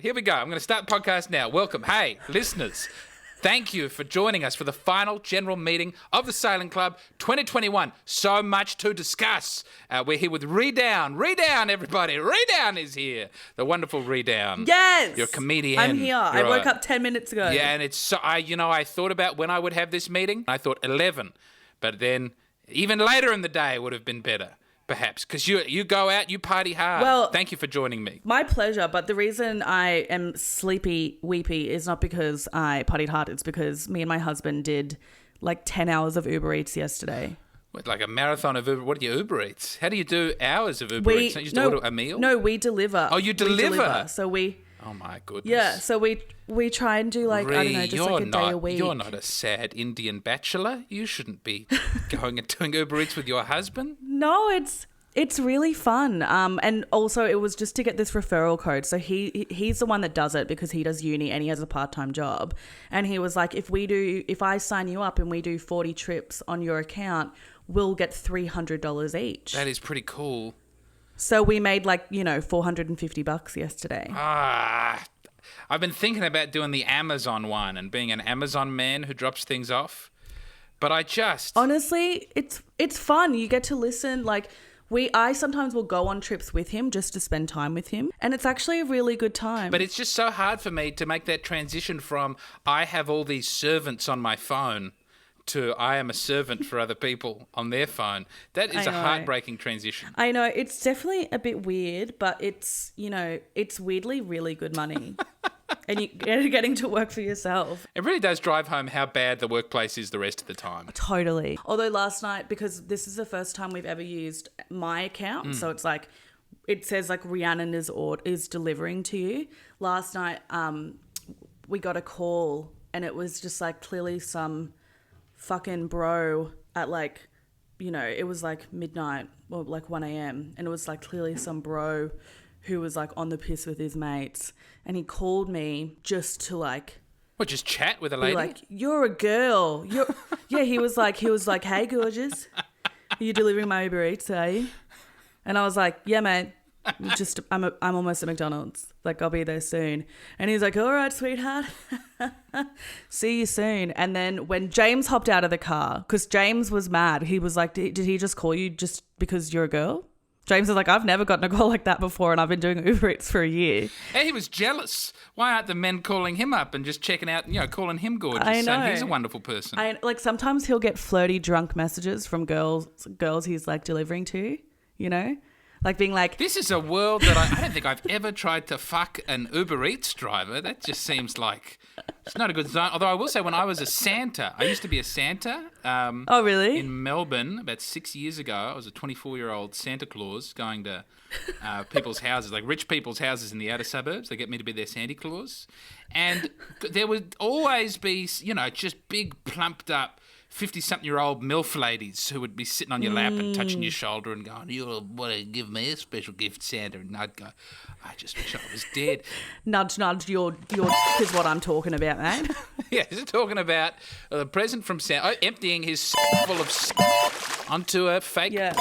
Here we go. I'm going to start the podcast now. Welcome. Hey, listeners. Thank you for joining us for the final general meeting of the Sailing Club 2021. So much to discuss. We're here with Rhi Down. Rhi Down, everybody. Rhi Down is here. The wonderful Rhi Down. Yes. You're a comedian. I'm here. I woke up 10 minutes ago. Yeah, and it's so, I thought about when I would have this meeting. I thought 11. But then even later in the day would have been better. Perhaps, because you go out, you party hard. Well, thank you for joining me. My pleasure, but the reason I am sleepy, weepy is not because I partied hard. It's because me and my husband did like 10 hours of Uber Eats yesterday. What, like a marathon of Uber? What do you Uber Eats? How do you do hours of Uber Eats? Don't you just order a meal? No, we deliver. Oh, you deliver? So we... Oh, my goodness. Yeah, so we try and do like, Rhi, I don't know, just like a day a week. You're not a sad Indian bachelor. You shouldn't be going and doing Uber Eats with your husband. No, it's really fun. And also it was just to get this referral code. So he's the one that does it because he does uni and he has a part-time job. And he was like, if I sign you up and we do 40 trips on your account, we'll get $300 each. That is pretty cool. So we made like, $450 yesterday. I've been thinking about doing the Amazon one and being an Amazon man who drops things off. But honestly, it's fun. You get to listen. Like I sometimes will go on trips with him just to spend time with him. And it's actually a really good time. But it's just so hard for me to make that transition from I have all these servants on my phone to I am a servant for other people on their phone. That is a heartbreaking transition. I know. It's definitely a bit weird, but it's weirdly really good money. And you're getting to work for yourself. It really does drive home how bad the workplace is the rest of the time. Totally. Although last night, because this is the first time we've ever used my account, so it's like, it says like Rhiannon is delivering to you. Last night, we got a call and it was just like clearly some fucking bro at like, it was like midnight or like 1 a.m. and it was like clearly some bro who was like on the piss with his mates, and he called me just to like... What, just chat with a lady? Like, you're a girl. Yeah, he was like, hey, gorgeous, are you delivering my Uber Eats, are you? And I was like, yeah, mate. I'm almost at McDonald's. Like, I'll be there soon. And he's like, all right, sweetheart. See you soon. And then when James hopped out of the car, because James was mad, he was like, did he just call you just because you're a girl? James was like, I've never gotten a call like that before and I've been doing Uber Eats for a year. Hey, he was jealous. Why aren't the men calling him up and just checking out, calling him gorgeous? I know. Saying he's a wonderful person. Like sometimes he'll get flirty drunk messages from girls he's like delivering to, Like being like... This is a world that I don't think I've ever tried to fuck an Uber Eats driver. That just seems like... It's not a good zone. Although I will say when I was a Santa, I used to be a Santa. Oh, really? In Melbourne about 6 years ago. I was a 24-year-old Santa Claus going to people's houses, like rich people's houses in the outer suburbs. They get me to be their Santa Claus. And there would always be, just big plumped up 50-something-year-old MILF ladies who would be sitting on your lap and touching your shoulder and going, you want to give me a special gift, Santa? And I'd go, I just wish I was dead. Nudge, your is what I'm talking about, mate. Yeah, he's talking about the present from Santa, emptying his full of onto a fake... Yeah.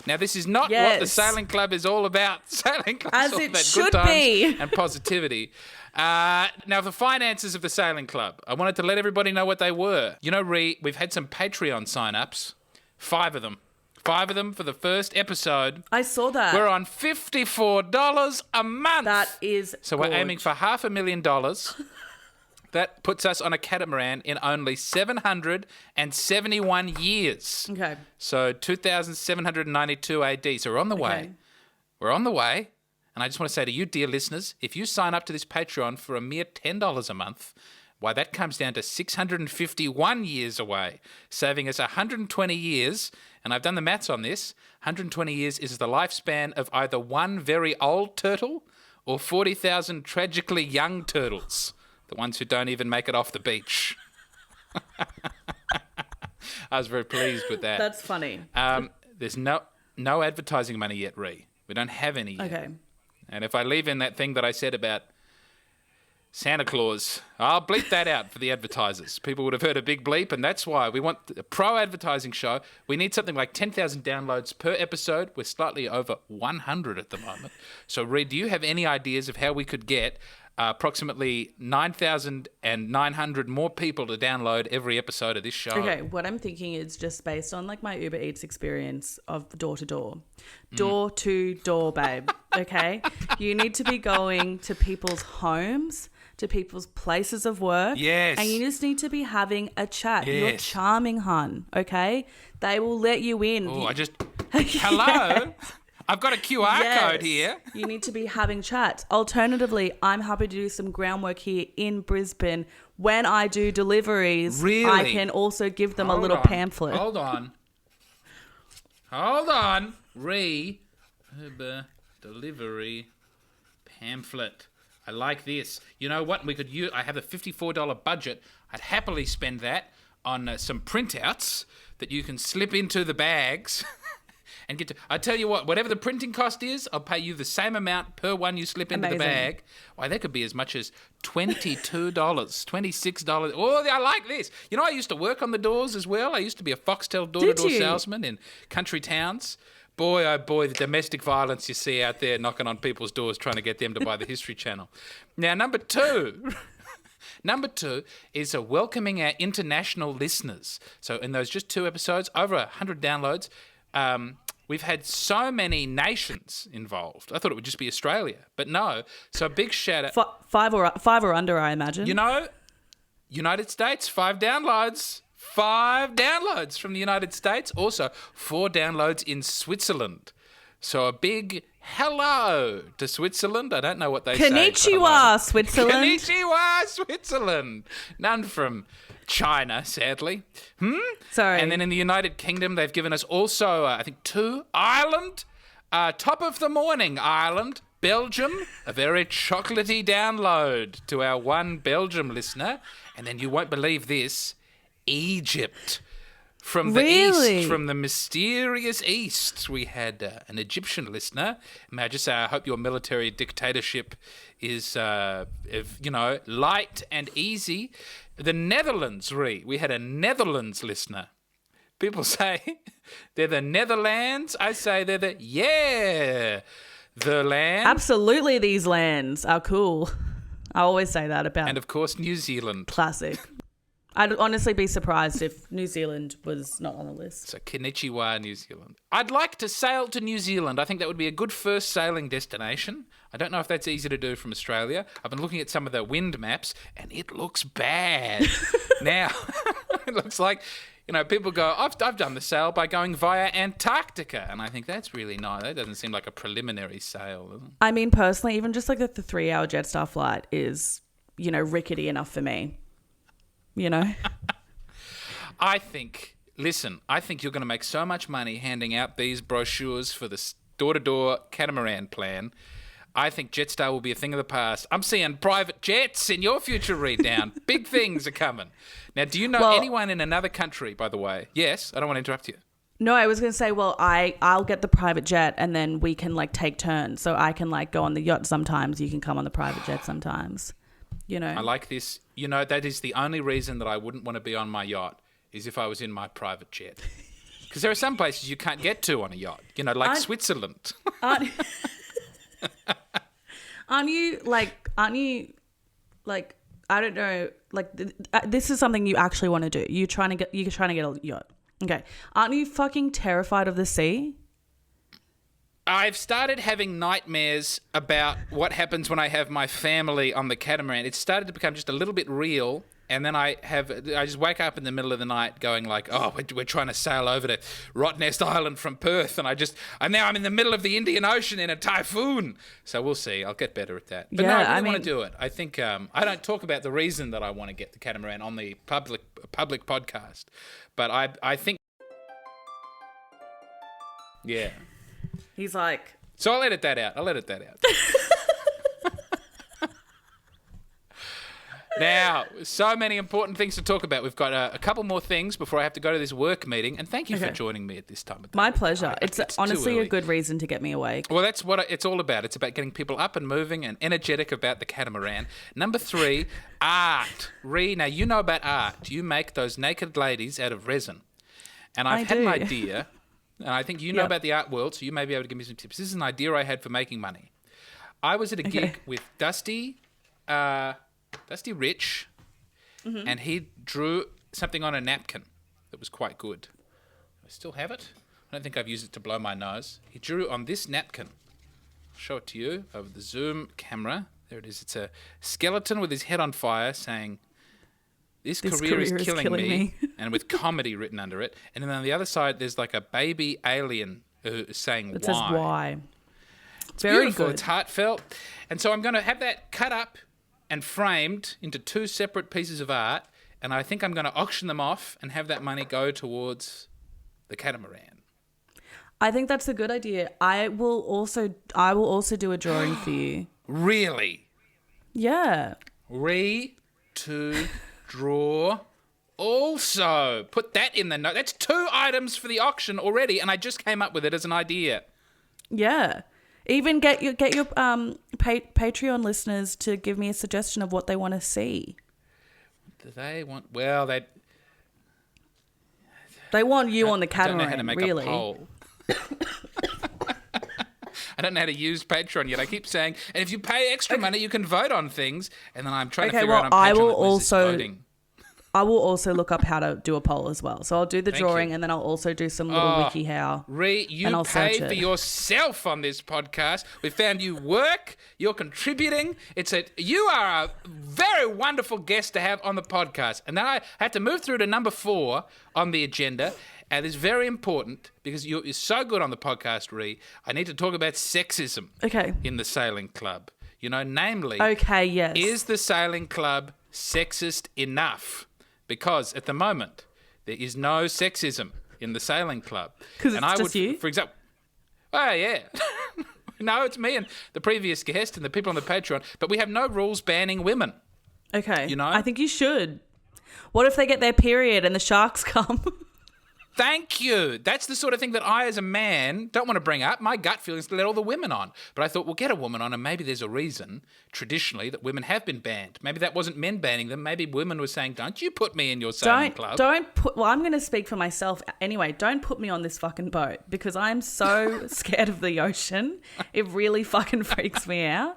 Now, this is not what the Sailing Club is all about. Sailing Club as is all it about should good times be. and positivity. Now, the finances of the Sailing Club. I wanted to let everybody know what they were. Rhi, we've had some Patreon sign-ups. 5 of them. 5 of them for the first episode. I saw that. We're on $54 a month. That is So we're aiming for $500,000. That puts us on a catamaran in only 771 years. Okay. So 2,792 AD. So we're on the way. We're on the way. And I just want to say to you, dear listeners, if you sign up to this Patreon for a mere $10 a month, why, that comes down to 651 years away, saving us 120 years. And I've done the maths on this. 120 years is the lifespan of either one very old turtle or 40,000 tragically young turtles. The ones who don't even make it off the beach. I was very pleased with that. That's funny. There's no advertising money yet, Rhi. We don't have any yet. Okay. And if I leave in that thing that I said about Santa Claus. I'll bleep that out for the advertisers. People would have heard a big bleep, and that's why we want a pro advertising show. We need something like 10,000 downloads per episode. We're slightly over 100 at the moment. So, Rhi, do you have any ideas of how we could get approximately 9,900 more people to download every episode of this show? Okay, what I'm thinking is just based on like my Uber Eats experience of door to door, babe. Okay, you need to be going to people's homes, to people's places of work. Yes. And you just need to be having a chat. Yes. You're charming, hun. Okay, they will let you in. Oh, hello. I've got a QR code here. You need to be having chats. Alternatively, I'm happy to do some groundwork here in Brisbane. When I do deliveries, Really? I can also give them a little pamphlet. Hold on. Rhi, Uber delivery pamphlet. I like this. You know what? We could use. I have a $54 budget. I'd happily spend that on some printouts that you can slip into the bags. And get to, I tell you what, whatever the printing cost is, I'll pay you the same amount per one you slip into the bag. Why, that could be as much as $22, $26. Oh, I like this. You know, I used to work on the doors as well. I used to be a Foxtel door-to-door salesman in country towns. Boy, oh boy, the domestic violence you see out there knocking on people's doors trying to get them to buy the History Channel. Now, number two is welcoming our international listeners. So in those just 2 episodes, over 100 downloads, we've had so many nations involved. I thought it would just be Australia, but no. So a big shout out. Five or under, I imagine. You know, United States, 5 downloads. 5 downloads from the United States. Also, 4 downloads in Switzerland. So a big hello to Switzerland. I don't know what they say. Konnichiwa, Switzerland. Konnichiwa, Switzerland. None from China, sadly. Sorry. And then in the United Kingdom, they've given us also, I think, 2. Ireland, top of the morning, Ireland. Belgium, a very chocolatey download to our one Belgium listener. And then you won't believe this, Egypt. From the east, from the mysterious east, we had an Egyptian listener. May I just say, I hope your military dictatorship is, light and easy. The Netherlands, Rhi. We had a Netherlands listener. People say they're the Netherlands. I say they're the land. Absolutely, these lands are cool. I always say that about. And of course, New Zealand. Classic. I'd honestly be surprised if New Zealand was not on the list. So, konnichiwa, New Zealand. I'd like to sail to New Zealand. I think that would be a good first sailing destination. I don't know if that's easy to do from Australia. I've been looking at some of the wind maps, and it looks bad. Now, it looks like, people go, I've done the sail by going via Antarctica, and I think that's really nice. That doesn't seem like a preliminary sail, does it? I mean, personally, even just like the 3-hour Jetstar flight is, rickety enough for me. I think you're going to make so much money handing out these brochures for the door-to-door catamaran plan. I think Jetstar will be a thing of the past. I'm seeing private jets in your future, Rhi Down. Big things are coming. Now, do you know anyone in another country, by the way? Yes, I don't want to interrupt you. No, I was going to say, I'll get the private jet and then we can take turns. So I can go on the yacht sometimes. You can come on the private jet sometimes. I like this. That is the only reason that I wouldn't want to be on my yacht is if I was in my private jet. Because there are some places you can't get to on a yacht, Switzerland. Aren't you I don't know, this is something you actually want to do. You're trying to get a yacht. Okay. Aren't you fucking terrified of the sea? I've started having nightmares about what happens when I have my family on the catamaran. It's started to become just a little bit real, and then I just wake up in the middle of the night going we're trying to sail over to Rottnest Island from Perth, and now I'm in the middle of the Indian Ocean in a typhoon. So we'll see. I'll get better at that. But no, I really want to do it. I think I don't talk about the reason that I want to get the catamaran on the public podcast, but I think, yeah. He's like... So I'll edit that out. Now, so many important things to talk about. We've got a couple more things before I have to go to this work meeting. And thank you for joining me at this time of day. My pleasure. It's honestly a good reason to get me awake. Well, that's what it's all about. It's about getting people up and moving and energetic about the catamaran. Number 3, art. Rhi, now you know about art. You make those naked ladies out of resin. And I've had an idea, and I think you know about the art world, so you may be able to give me some tips. This is an idea I had for making money. I was at a gig with Dusty Rich, and he drew something on a napkin that was quite good. I still have it. I don't think I've used it to blow my nose. He drew on this napkin. I'll show it to you over the Zoom camera. There it is. It's a skeleton with his head on fire saying, this career is killing me, and with comedy written under it. And then on the other side, there's like a baby alien saying why. It says why. It's very beautiful. good. It's heartfelt. And so I'm going to have that cut up and framed into 2 separate pieces of art, and I think I'm going to auction them off and have that money go towards the catamaran. I think that's a good idea. I will also do a drawing for you. Really? Yeah. To draw also. Put that in the note. That's 2 items for the auction already, and I just came up with it as an idea. Yeah. Even get your Patreon listeners to give me a suggestion of what they want to see. Do they want? Well, they want you on the catamaran. I don't know how to make really. a poll. I don't know how to use Patreon yet. I keep saying, and if you pay extra money, you can vote on things. And then I'm trying to figure out on Patreon voting. I will also look up how to do a poll as well. So I'll do the drawing and then I'll also do some little wiki how. Rhi, you pay for yourself on this podcast. We found you work. You're contributing. You are a very wonderful guest to have on the podcast. And then I have to move through to number 4 on the agenda. And it's very important because you're so good on the podcast, Rhi. I need to talk about sexism in the sailing club. Namely, is the sailing club sexist enough? Because at the moment, there is no sexism in the sailing club. Because it's just you? For example, oh, yeah. No, it's me and the previous guest and the people on the Patreon. But we have no rules banning women. Okay. I think you should. What if they get their period and the sharks come? Thank you. That's the sort of thing that I, as a man, don't want to bring up. My gut feeling is to let all the women on. But I thought, we'll get a woman on, and maybe there's a reason, traditionally, that women have been banned. Maybe that wasn't men banning them. Maybe women were saying, don't you put me in your sailing club. Well, I'm going to speak for myself anyway. Don't put me on this fucking boat because I'm so scared of the ocean. It really fucking freaks me out.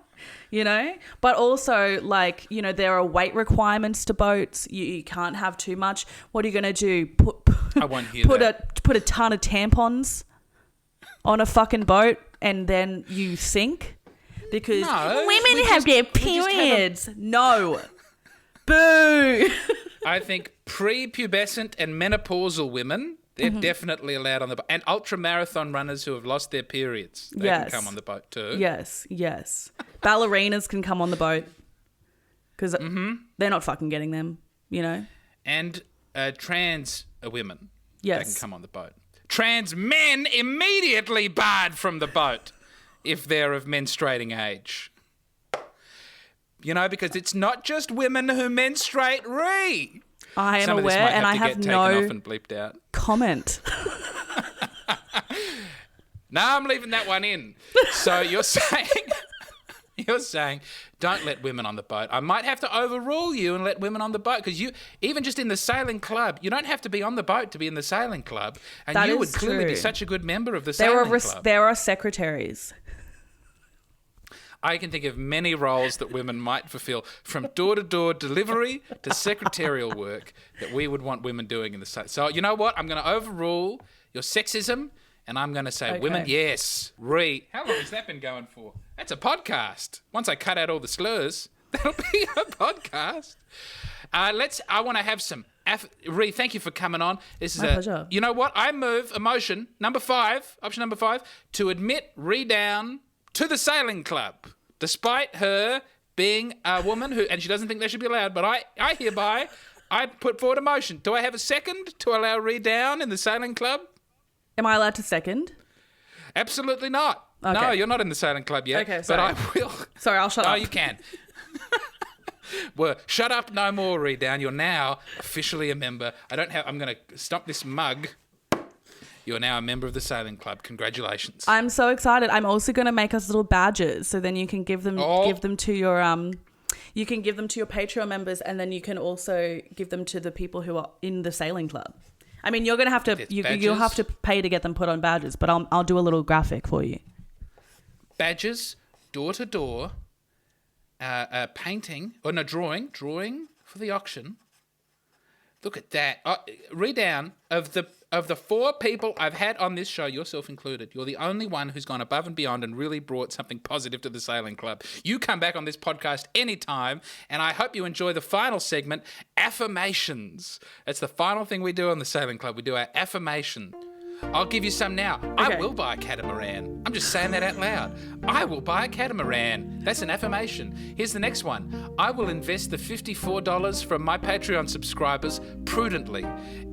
But also, there are weight requirements to boats. You can't have too much. What are you going to do? I won't hear that. Put a ton of tampons on a fucking boat and then you sink? Because women have their periods. No. Boo. I think prepubescent and menopausal women, they're definitely allowed on the boat. And ultra-marathon runners who have lost their periods, they can come on the boat too. Yes. Ballerinas can come on the boat because they're not fucking getting them, And trans women, they can come on the boat. Trans men immediately barred from the boat if they're of menstruating age. Because it's not just women who menstruate, Rhi. I am aware, and I have no off and bleeped out. comment. No, I'm leaving that one in. So you're saying, don't let women on the boat. I might have to overrule you and let women on the boat because even just in the sailing club, you don't have to be on the boat to be in the sailing club, and you would clearly be such a good member of the sailing club. There are secretaries. I can think of many roles that women might fulfill, from door-to-door delivery to secretarial work, that we would want women doing in the sailing. So you know what? I'm going to overrule your sexism, and I'm going to say women, yes. Rhi, how long has that been going for? That's a podcast. Once I cut out all the slurs, that'll be a podcast. I want to have some. Rhi, thank you for coming on. This is My pleasure. You know what? I move a motion, option number 5, to admit Rhi Down to the sailing club, despite her being a woman and she doesn't think they should be allowed. But I hereby put forward a motion. Do I have a second to allow Rhi Down in the sailing club? Am I allowed to second? Absolutely not. Okay. No, you're not in the sailing club yet. Okay, sorry. But I will. Sorry, I'll shut up. Oh, you can. Well, shut up no more, Rhi Down. You're now officially a member. I'm going to stop this mug. You're now a member of the Sailing Club. Congratulations. I'm so excited. I'm also going to make us little badges, so then you can give them to your you can give them to your Patreon members, and then you can also give them to the people who are in the Sailing Club. I mean, you're going to have to you'll have to pay to get them put on badges, but I'll do a little graphic for you. Badges, door to door, painting or no drawing for the auction. Look at that. Rhi Down, of the 4 people I've had on this show, yourself included, you're the only one who's gone above and beyond and really brought something positive to the Sailing Club. You come back on this podcast anytime, and I hope you enjoy the final segment, Affirmations. That's the final thing we do on the Sailing Club. We do our affirmation. I'll give you some now. Okay. I will buy a catamaran. I'm just saying that out loud. I will buy a catamaran. That's an affirmation. Here's the next one. I will invest the $54 from my Patreon subscribers prudently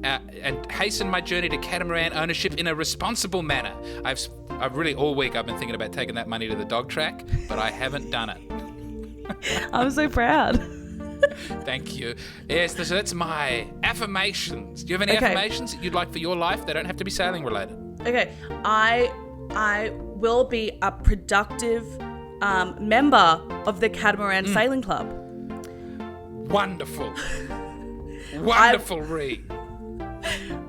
and hasten my journey to catamaran ownership in a responsible manner. I've really all week I've been thinking about taking that money to the dog track, but I haven't done it. I'm so proud. Thank you. Yes, so that's my affirmations. Do you have any affirmations that you'd like for your life? They don't have to be sailing related. Okay. I will be a productive member of the Catamaran Sailing Club. Wonderful. Wonderful, Rhi.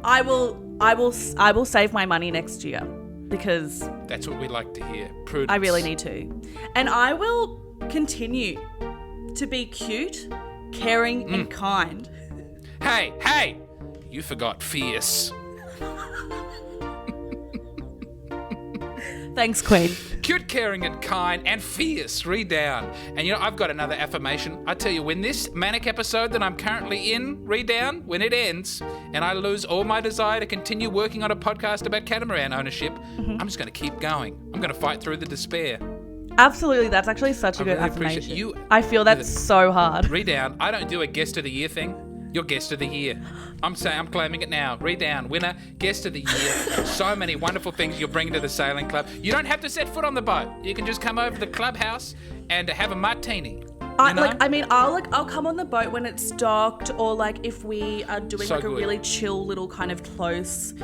I will save my money next year because that's what we like to hear. Prudence. I really need to. And I will continue to be cute, caring, and kind. Hey! You forgot fierce. Thanks, Queen. Cute, caring, and kind, and fierce. Rhi Down. And I've got another affirmation. I tell you, when this manic episode that I'm currently in, Rhi Down, when it ends, and I lose all my desire to continue working on a podcast about catamaran ownership, I'm just going to keep going. I'm going to fight through the despair. Absolutely, that's actually such a good affirmation. I feel that's so hard. Rhi Down, I don't do a guest of the year thing. You're guest of the year. I'm claiming it now. Rhi Down, winner, guest of the year. So many wonderful things you're bringing to the Sailing Club. You don't have to set foot on the boat. You can just come over to the clubhouse and have a martini. I'll come on the boat when it's docked, or like if we are doing a really chill little kind of close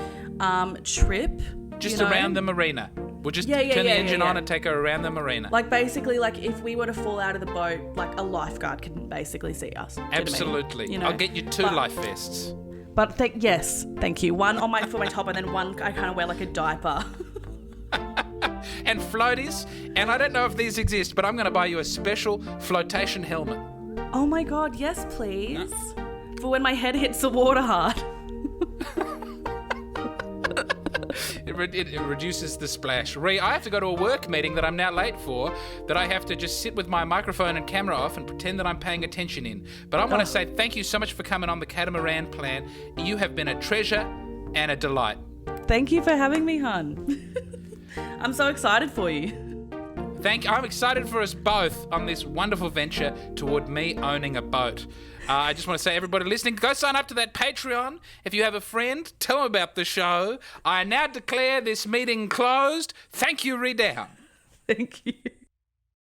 trip. Just around the marina. We'll just turn the engine on and take her around the marina. Like basically, like if we were to fall out of the boat, like a lifeguard can basically see us. Absolutely. I'll get you 2 life vests. But yes, thank you. One for my top, and then one I kind of wear like a diaper. And floaties. And I don't know if these exist, but I'm going to buy you a special flotation helmet. Oh my God, yes, please. No. For when my head hits the water hard. It reduces the splash. Rhi, I have to go to a work meeting that I'm now late for, that I have to just sit with my microphone and camera off and pretend that I'm paying attention in. But I want to say thank you so much for coming on the Catamaran Plan. You have been a treasure and a delight. Thank you for having me, hon. I'm so excied for you. I'm excited for us both on this wonderful venture toward me owning a boat. I just want to say, everybody listening, go sign up to that Patreon. If you have a friend, tell them about the show. I now declare this meeting closed. Thank you, Rhi Down. Thank you.